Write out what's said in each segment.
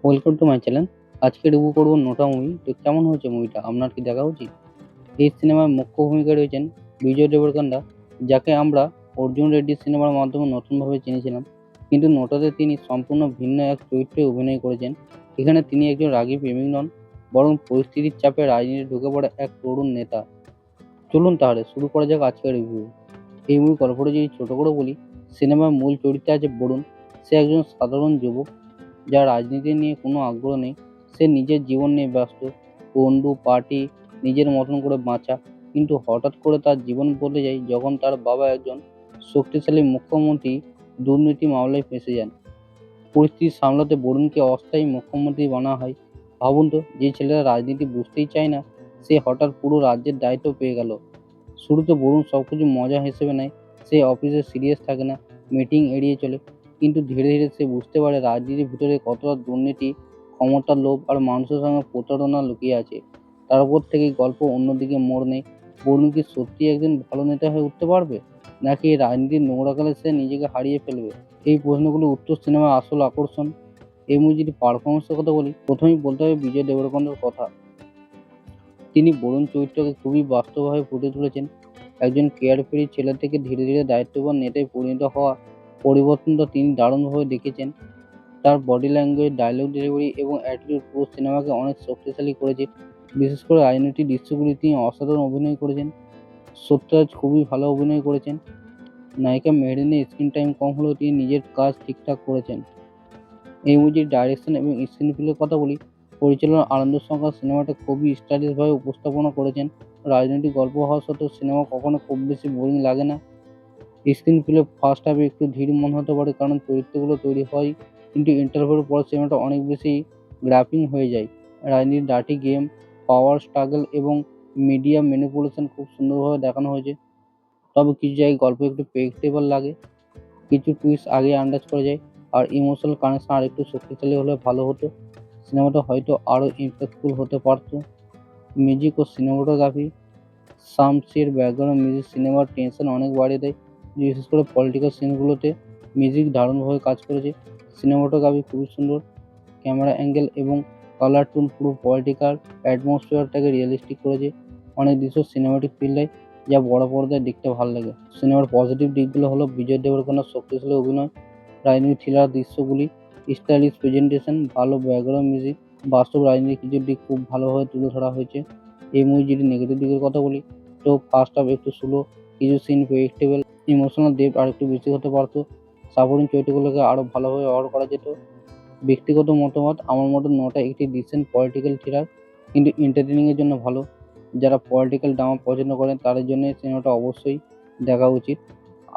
Welcome to my channel. আজকে review করবো নোটা movie. তো কেমন হয়েছে মুভিটা, আপনার কি দেখা উচিত? এই সিনেমায় মুখ্য ভূমিকায় রয়েছেন বিজয় দেবরকোন্ডা, যাকে আমরা অর্জুন রেড্ডির সিনেমার মাধ্যমে নতুনভাবে চিনেছিলাম, কিন্তু নোটাতে তিনি সম্পূর্ণ ভিন্ন এক চরিত্রে অভিনয় করেছেন। এখানে তিনি একজন রাগী প্রেমিক নন, বরং পরিস্থিতির চাপে রাজনীতিতে ঢুকে পড়া এক তরুণ নেতা। চলুন তাহলে শুরু করা যাক আজকের রিভিউ। এই মুভির গল্পটা যদি ছোট করে বলি, সিনেমার মূল চরিত্রে আছে বরুণ। সে একজন সাধারণ যুবক যার রাজনীতি নিয়ে কোনো আগ্রহ নেই। সে নিজের জীবন নিয়ে ব্যস্ত, বন্ধু, পার্টি, নিজের মতন করে বাঁচা। কিন্তু হঠাৎ করে তার জীবন বদলে যায় যখন তার বাবা, একজন শক্তিশালী মুখ্যমন্ত্রী, দুর্নীতি মামলায় ফেঁসে যান। পরিস্থিতি সামলাতে বরুণকে অস্থায়ী মুখ্যমন্ত্রী বানা হয়। ভাবুন তো, যে ছেলেরা রাজনীতি বুঝতেই চায় না, সে হঠাৎ পুরো রাজ্যের দায়িত্ব পেয়ে গেল। শুরুতে বরুণ সবকিছু মজা হিসেবে নেয়। সে অফিসে সিরিয়াস থাকে না, মিটিং এড়িয়ে চলে। কিন্তু ধীরে ধীরে সে বুঝতে পারে রাজনীতির ভিতরে কতটা দুর্নীতি, ক্ষমতার লোভ আর মানুষের সঙ্গে প্রতারণা লুকিয়ে আছে। তারপর থেকেই গল্প অন্যদিকে মোড় নেয়। বরুণ কি সত্যি একজন ভালো নেতা হয়ে উঠতে পারবে, নাকি এই রাজনীতির নোংরা কালে সে নিজেকে হারিয়ে ফেলবে? এই প্রশ্নগুলোর উত্তর সিনেমার আসল আকর্ষণ। এই মুভি যদি পারফরমেন্সের কথা বলি, প্রথমেই বলতে হবে বিজয় দেবরকোন্ডার কথা। তিনি বরুণ চরিত্রকে খুবই বাস্তবভাবে ফুটিয়ে তুলেছেন। একজন কেয়ারফ্রি ছেলে থেকে ধীরে ধীরে দায়িত্ববান নেতায় পরিণত হওয়া পরিবর্তনটা তিনি দারুণভাবে দেখিয়েছেন। তার বডি ল্যাঙ্গুয়েজ, ডায়লগ ডেলিভারি এবং অ্যাটিটিউড পুরো সিনেমাকে অনেক শক্তিশালী করেছে। বিশেষ করে রাজনৈতিক দৃশ্যগুলি তিনি অসাধারণ অভিনয় করেছেন। সত্যরাজ খুবই ভালো অভিনয় করেছেন। নায়িকা মেহেরিনের স্ক্রিন টাইম কম হলেও তিনি নিজের কাজ ঠিকঠাক করেছেন। এই মুভির ডাইরেকশন এবং স্ক্রিনপ্লের কথা বলি, পরিচালনা আনন্দ শঙ্কর সিনেমাটা খুবই স্টাইলিশভাবে উপস্থাপনা করেছেন। রাজনৈতিক গল্প হওয়া সত্ত্বেও সিনেমা কখনো খুব বেশি বোরিং লাগে না। স্ক্রিনপ্লে ফার্স্ট হাফে একটু ধীর মনে হতে পারে, কারণ চরিত্রগুলো তৈরি হয়, কিন্তু ইন্টারভেলের পর সিনেমাটা অনেক বেশি গ্রাফিং হয়ে যায়। রাজনীতির ডার্টি গেম, পাওয়ার স্ট্রাগল এবং মিডিয়া ম্যানিপুলেশন খুব সুন্দরভাবে দেখানো হয়েছে। তবে কিছু জায়গায় গল্প একটু প্রেডিক্টেবল লাগে, কিছু টুইস্ট আগে আন্দাজ করা যায়, আর ইমোশনাল কানেকশন আর একটু শক্তিশালী হলে ভালো হতো। সিনেমাটা হয়তো আরও ইমপ্যাক্টফুল হতে পারত। মিউজিক ও সিনেমাটোগ্রাফি, শামসির ব্যাকগ্রাউন্ড মিউজিক সিনেমার টেনশন অনেক বাড়িয়ে দেয়। বিশেষ করে পলিটিক্যাল সিনগুলোতে মিউজিক দারুণভাবে কাজ করেছে। সিনেমাটোগ্রাফি খুবই সুন্দর, ক্যামেরা অ্যাঙ্গেল এবং কালার টোন পুরো পলিটিক্যাল অ্যাটমসফিয়ারটাকে রিয়েলিস্টিক করেছে। অনেক দৃশ্য সিনেমাটিক ফিল দেয়, যা বড় পর্দায় দেখতে ভালো লাগে। সিনেমার পজিটিভ দিকগুলো হলো বিজয় দেবরকোন্ডার শক্তিশালী অভিনয়, রাজনীতি থ্রিলার দৃশ্যগুলি, স্টাইলিশ প্রেজেন্টেশন, ভালো ব্যাকগ্রাউন্ড মিউজিক, বাস্তব রাজনীতির কিছু দিক খুব ভালোভাবে তুলে ধরা হয়েছে। এই মুভি যদি নেগেটিভ দিকের কথা বলি, তো ফার্স্ট হাফ একটু স্লো, কিছু সিন প্রেডিক্টেবল, ইমোশনাল ডেপথ আর একটু বেশি হতে পারতো। সাপোর্টিং চরিত্রগুলোকে আরও ভালোভাবে ব্যবহার করা যেত। ব্যক্তিগত মতামত, আমার মতে নোটা একটি ডিসেন্ট পলিটিক্যাল থ্রিলার, কিন্তু এন্টারটেইনিংয়ের জন্য ভালো। যারা পলিটিক্যাল ড্রামা পছন্দ করেন তাদের জন্য এই সিনেমাটা অবশ্যই দেখা উচিত।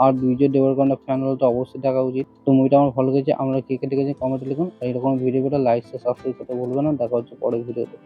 আর বিজয় দেবরকোন্ডা ফ্যান হলে তো অবশ্যই দেখা উচিত। তো মুভিটা আমার ভালো লেগেছে। আমরা কে কে দেখেছি কমেন্টে লিখুন। আর এরকম ভিডিও পেতে লাইক, শেয়ার, সাবস্ক্রাইব করতে ভুলবেন না। দেখা হচ্ছে পরের ভিডিওতে।